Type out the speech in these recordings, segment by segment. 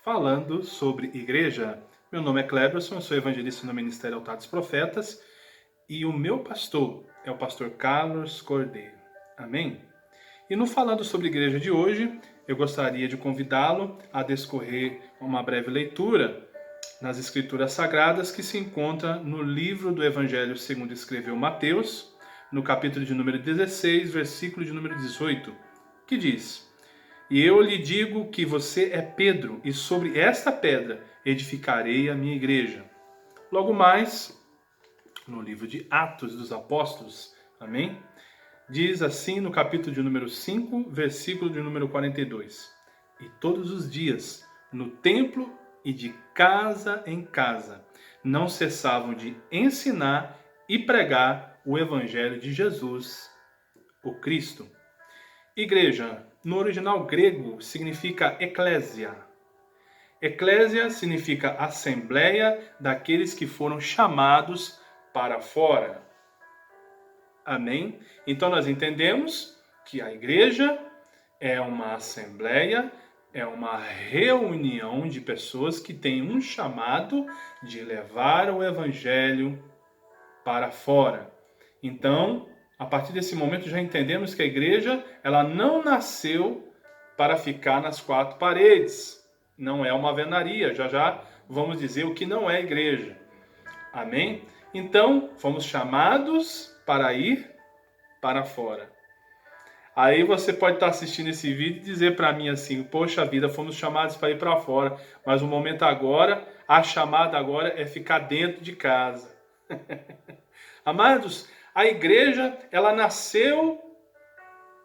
falando sobre igreja. Meu nome é Cleberson, eu sou evangelista no Ministério Altar dos Profetas e o meu pastor é o pastor Carlos Cordeiro. Amém? E no Falando sobre Igreja de hoje, eu gostaria de convidá-lo a discorrer uma breve leitura nas Escrituras Sagradas que se encontra no livro do Evangelho segundo escreveu Mateus, no capítulo de número 16, versículo de número 18, que diz: E eu lhe digo que você é Pedro, e sobre esta pedra edificarei a minha igreja. Logo mais, no livro de Atos dos Apóstolos, amém? Diz assim no capítulo de número 5, versículo de número 42. E todos os dias, no templo e de casa em casa, não cessavam de ensinar e pregar o evangelho de Jesus, o Cristo. Igreja, no original grego, significa eclésia. Eclésia significa assembleia daqueles que foram chamados para fora. Amém? Então nós entendemos que a igreja é uma assembleia, é uma reunião de pessoas que têm um chamado de levar o evangelho para fora. Então, a partir desse momento já entendemos que a igreja, ela não nasceu para ficar nas quatro paredes. Não é uma alvenaria. Já vamos dizer o que não é igreja. Amém? Então, fomos chamados para ir para fora. Aí você pode estar assistindo esse vídeo e dizer para mim assim: poxa vida, fomos chamados para ir para fora, mas o momento agora, a chamada agora é ficar dentro de casa. Amados, a igreja, ela nasceu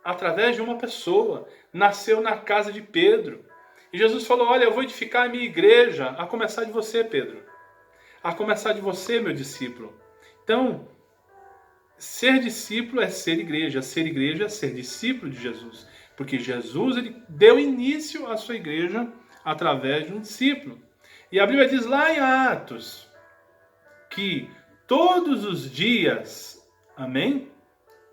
através de uma pessoa, nasceu na casa de Pedro. E Jesus falou: olha, eu vou edificar a minha igreja, a começar de você, Pedro. A começar de você, meu discípulo. Então, ser discípulo é ser igreja é ser discípulo de Jesus. Porque Jesus, ele deu início à sua igreja através de um discípulo. E a Bíblia diz lá em Atos que todos os dias, amém?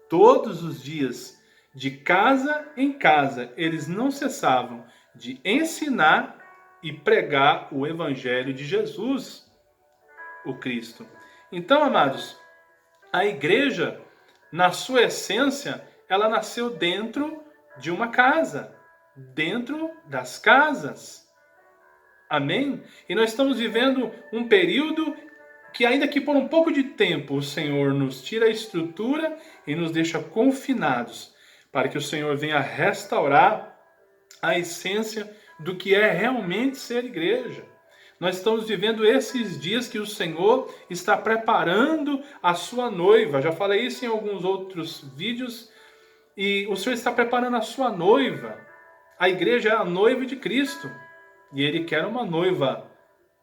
Todos os dias, de casa em casa, eles não cessavam de ensinar e pregar o evangelho de Jesus, o Cristo. Então, amados, a igreja, na sua essência, ela nasceu dentro de uma casa, dentro das casas. Amém? E nós estamos vivendo um período que, ainda que por um pouco de tempo, o Senhor nos tira a estrutura e nos deixa confinados, para que o Senhor venha restaurar a essência do que é realmente ser igreja. Nós estamos vivendo esses dias que o Senhor está preparando a sua noiva. Já falei isso em alguns outros vídeos. E o Senhor está preparando a sua noiva. A igreja é a noiva de Cristo. E Ele quer uma noiva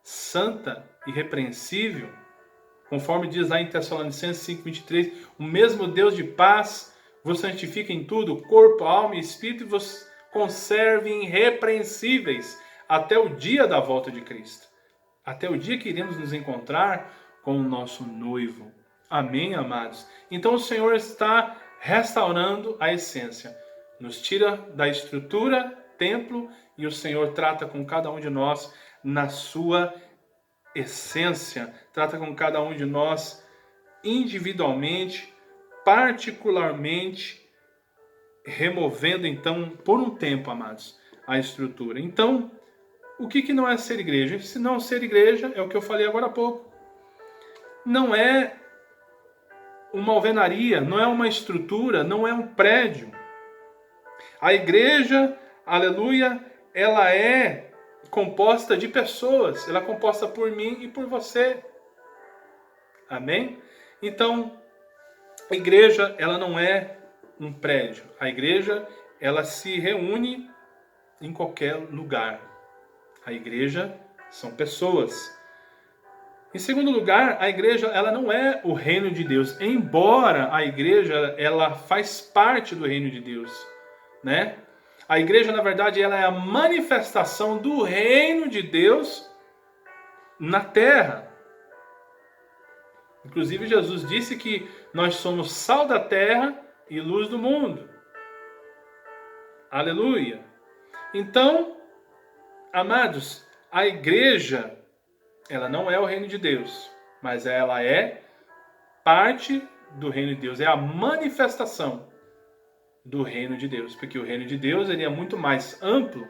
santa, irrepreensível. Conforme diz lá em Tessalonicenses 5:23, o mesmo Deus de paz vos santifica em tudo, corpo, alma e espírito, e vos conserve irrepreensíveis até o dia da volta de Cristo. Até o dia que iremos nos encontrar com o nosso noivo. Amém, amados? Então o Senhor está restaurando a essência. Nos tira da estrutura, templo, e o Senhor trata com cada um de nós na sua essência. Trata com cada um de nós individualmente, particularmente, removendo então, por um tempo, amados, a estrutura. Então, o que não é ser igreja? Se não ser igreja, é o que eu falei agora há pouco. Não é uma alvenaria, não é uma estrutura, não é um prédio. A igreja, aleluia, ela é composta de pessoas. Ela é composta por mim e por você. Amém? Então, a igreja, ela não é um prédio. A igreja, ela se reúne em qualquer lugar. A igreja são pessoas. Em segundo lugar, a igreja, ela não é o reino de Deus, embora a igreja, ela faz parte do reino de Deus, né? A igreja, na verdade, ela é a manifestação do reino de Deus na terra. Inclusive, Jesus disse que nós somos sal da terra e luz do mundo. Aleluia! Então, amados, A igreja, ela não é o reino de Deus, mas ela é parte do reino de Deus, é a manifestação do reino de Deus, porque o reino de Deus ele é muito mais amplo,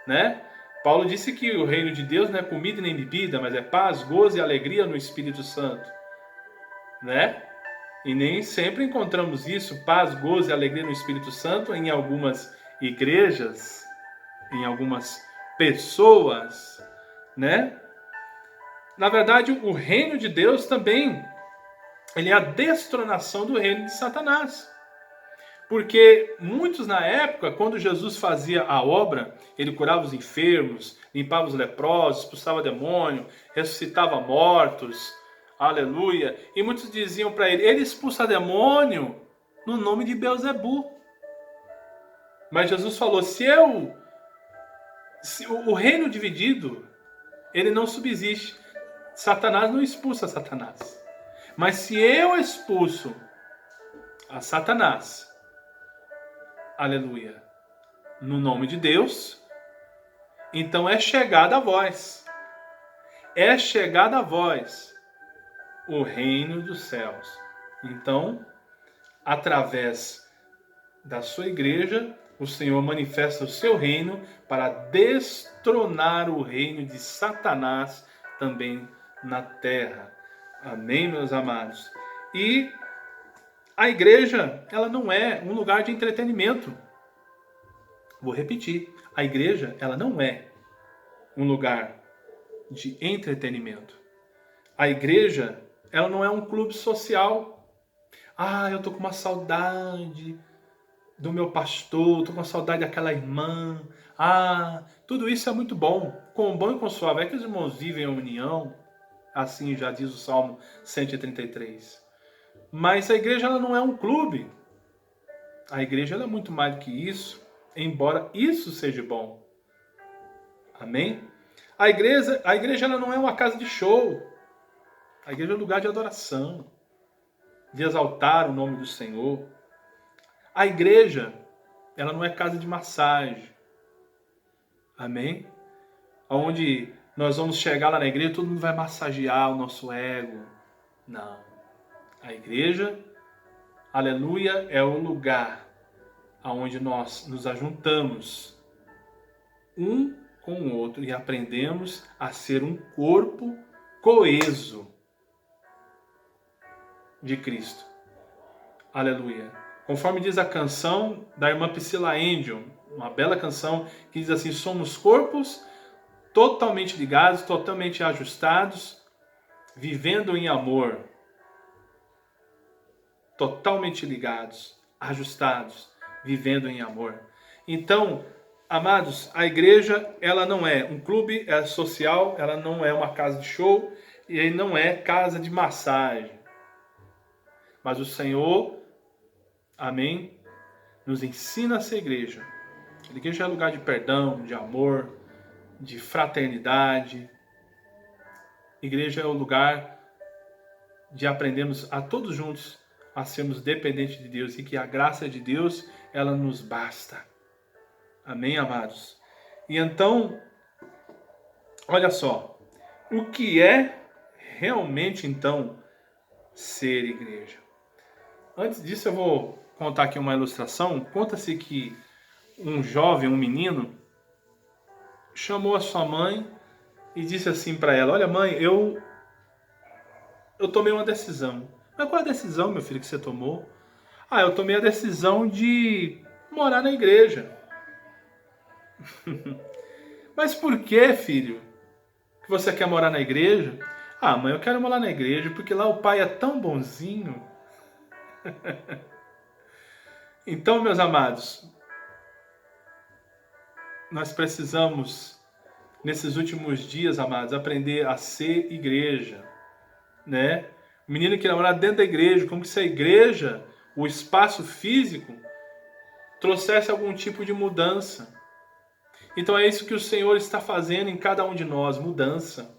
né? Paulo disse que o reino de Deus não é comida nem bebida, mas é paz, gozo e alegria no Espírito Santo, né? E nem sempre encontramos isso, paz, gozo e alegria no Espírito Santo, em algumas igrejas, em algumas pessoas, né? Na verdade, o reino de Deus também, ele é a destronação do reino de Satanás. Porque muitos na época, quando Jesus fazia a obra, ele curava os enfermos, limpava os leprosos, expulsava demônio, ressuscitava mortos, aleluia. E muitos diziam para ele expulsa demônio no nome de Beelzebu. Mas Jesus falou, se o reino dividido, ele não subsiste. Satanás não expulsa Satanás. Mas se eu expulso a Satanás, aleluia, no nome de Deus, então é chegada a vós. É chegada a vós o reino dos céus. Então, através da sua igreja, o Senhor manifesta o seu reino para destronar o reino de Satanás também na terra. Amém, meus amados? E a igreja, ela não é um lugar de entretenimento. Vou repetir. A igreja, ela não é um lugar de entretenimento. A igreja, ela não é um clube social. Ah, eu tô com uma saudade do meu pastor, tô com uma saudade daquela irmã. Ah, tudo isso é muito bom. Com bom e com suave é que os irmãos vivem a união. Assim já diz o Salmo 133. Mas a igreja ela não é um clube. A igreja ela é muito mais do que isso, embora isso seja bom. Amém? A igreja ela não é uma casa de show. A igreja é um lugar de adoração, de exaltar o nome do Senhor. A igreja, ela não é casa de massagem. Amém? Onde nós vamos chegar lá na igreja e todo mundo vai massagear o nosso ego. Não. A igreja, aleluia, é o lugar onde nós nos ajuntamos um com o outro e aprendemos a ser um corpo coeso de Cristo. Aleluia. Conforme diz a canção da irmã Priscila Angel, uma bela canção que diz assim, somos corpos totalmente ligados, totalmente ajustados, vivendo em amor. Totalmente ligados, ajustados, vivendo em amor. Então, amados, a igreja, ela não é um clube social, ela não é uma casa de show, e não é casa de massagem. Mas o Senhor, amém, nos ensina a ser igreja. A igreja é lugar de perdão, de amor, de fraternidade. A igreja é o lugar de aprendermos a todos juntos a sermos dependentes de Deus e que a graça de Deus, ela nos basta. Amém, amados? E então, olha só, o que é realmente então ser igreja? Antes disso eu vou contar aqui uma ilustração. Conta-se que um jovem, um menino, chamou a sua mãe e disse assim para ela, olha mãe, eu tomei uma decisão. Mas qual é a decisão, meu filho, que você tomou? Ah, eu tomei a decisão de morar na igreja. Mas por que, filho, que você quer morar na igreja? Ah, mãe, eu quero morar na igreja porque lá o pai é tão bonzinho. Então, meus amados, nós precisamos, nesses últimos dias, amados, aprender a ser igreja, né? O menino queria morar dentro da igreja, como se a igreja, o espaço físico, trouxesse algum tipo de mudança. Então é isso que o Senhor está fazendo em cada um de nós, mudança.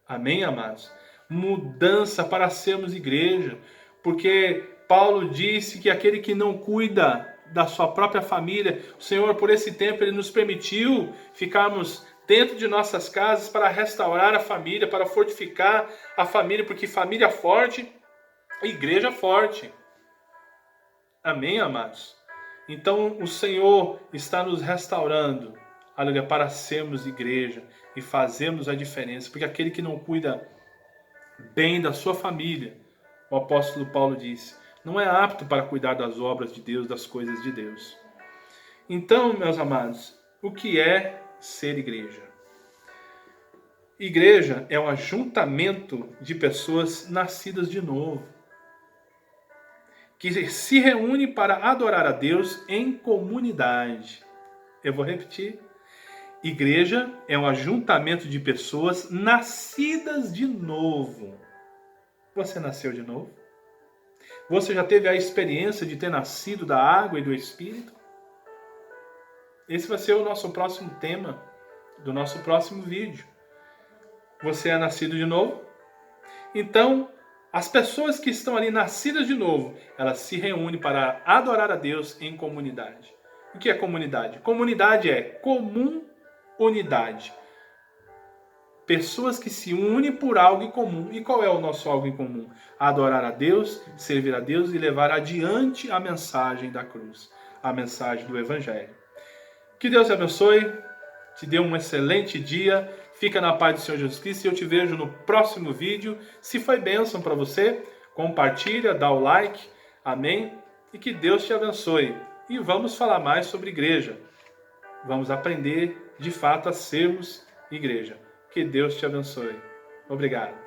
Amém, amados? Mudança para sermos igreja, porque Paulo disse que aquele que não cuida da sua própria família, o Senhor por esse tempo ele nos permitiu ficarmos dentro de nossas casas para restaurar a família, para fortificar a família, porque família forte, igreja forte. Amém, amados? Então o Senhor está nos restaurando, aleluia, para sermos igreja e fazermos a diferença, porque aquele que não cuida bem da sua família, o apóstolo Paulo disse, não é apto para cuidar das obras de Deus, das coisas de Deus. Então, meus amados, o que é ser igreja? Igreja é um ajuntamento de pessoas nascidas de novo, que se reúne para adorar a Deus em comunidade. Eu vou repetir. Igreja é um ajuntamento de pessoas nascidas de novo. Você nasceu de novo? Você já teve a experiência de ter nascido da água e do Espírito? Esse vai ser o nosso próximo tema do nosso próximo vídeo. Você é nascido de novo? Então, as pessoas que estão ali nascidas de novo, elas se reúnem para adorar a Deus em comunidade. O que é comunidade? Comunidade é comum unidade. Pessoas que se unem por algo em comum. E qual é o nosso algo em comum? Adorar a Deus, servir a Deus e levar adiante a mensagem da cruz, a mensagem do Evangelho. Que Deus te abençoe, te dê um excelente dia, fica na paz do Senhor Jesus Cristo e eu te vejo no próximo vídeo. Se foi bênção para você, compartilha, dá o like, amém? E que Deus te abençoe. E vamos falar mais sobre igreja. Vamos aprender de fato a sermos igreja. Que Deus te abençoe. Obrigado.